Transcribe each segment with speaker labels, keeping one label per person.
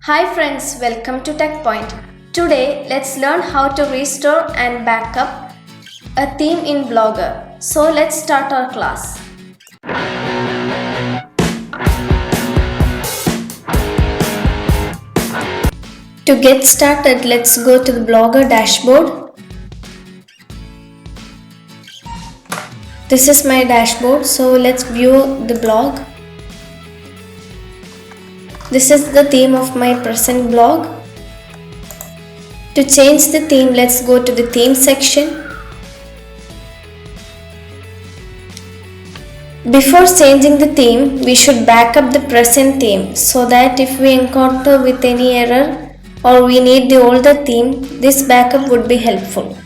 Speaker 1: Hi friends, welcome to TechPoint. Today, let's learn how to restore and backup a theme in Blogger. So let's start our class. To get started, let's go to the Blogger dashboard. This is my dashboard, so let's view the blog. This is the theme of my present blog. To change the theme, let's go to the theme section. Before changing the theme, we should back up the present theme so that if we encounter with any error or we need the older theme, this backup would be helpful.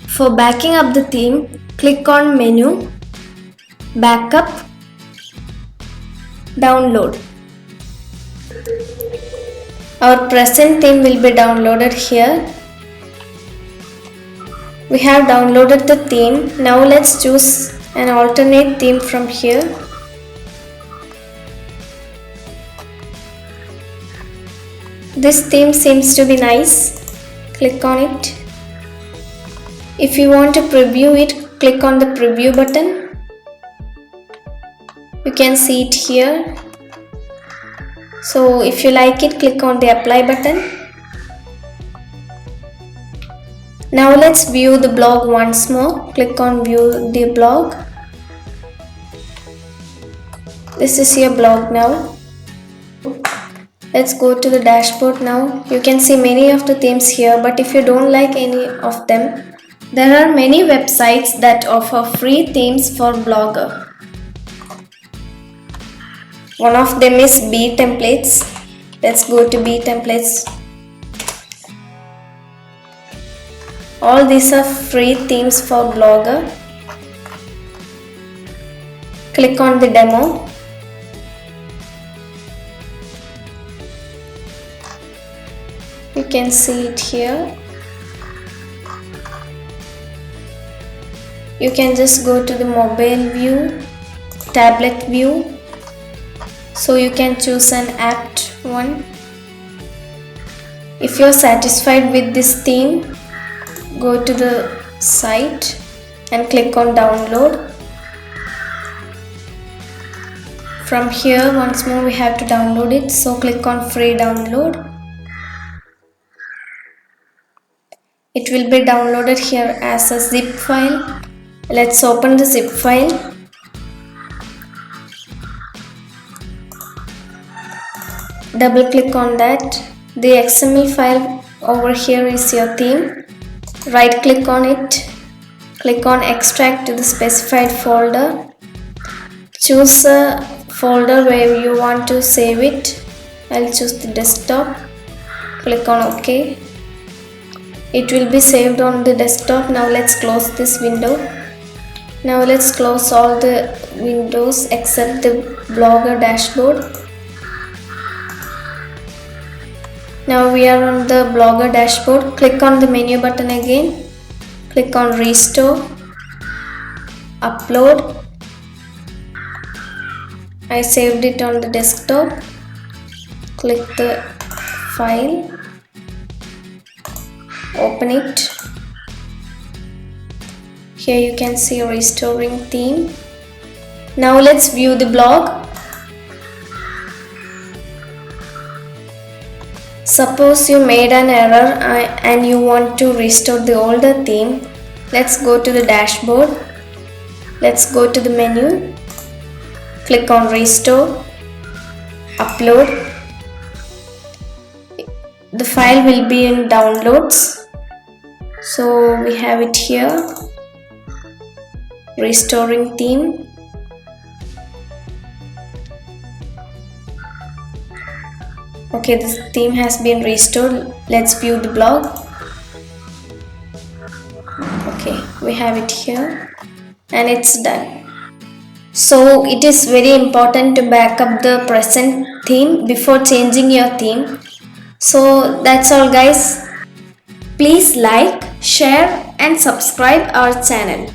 Speaker 1: For backing up the theme, click on Menu, Backup, Download. Our present theme will be downloaded here. We have downloaded the theme. Now let's choose an alternate theme from here. This theme seems to be nice. Click on it. If you want to preview it, click on the preview button. You can see it here. So if you like it, click on the apply button. Now let's view the blog once more. Click on view the blog. This is your blog now. Let's go to the dashboard now. You can see many of the themes here, but if you don't like any of them, there are many websites that offer free themes for Blogger. One of them is Btemplates. Let's go to Btemplates. All these are free themes for Blogger. Click on the demo. You can see it here. You can just go to the mobile view, tablet view. So you can choose an apt one. If you are satisfied with this theme, go to the site and click on download. From here, once more we have to download it, so click on free download. It will be downloaded here as a zip file. Let's open the zip file. Double click on that. The XML file over here is your theme. Right click on it. Click on extract to the specified folder. Choose a folder where you want to save it. I'll choose the desktop. Click on OK. It will be saved on the desktop. Now let's close this window. Now let's close all the windows except the Blogger dashboard. Now we are on the Blogger dashboard. Click on the menu button again. Click on Restore, Upload. I saved it on the desktop. Click the file. Open it. Here you can see restoring theme. Now let's view the blog. Suppose you made an error and you want to restore the older theme. Let's go to the dashboard. Let's go to the menu. Click on Restore, Upload. The file will be in Downloads. So we have it here. Restoring theme. Okay, this theme has been restored. Let's view the blog. Okay, we have it here and it's done. So it is very important to back up the present theme before changing your theme. So that's all guys. Please like, share and subscribe our channel.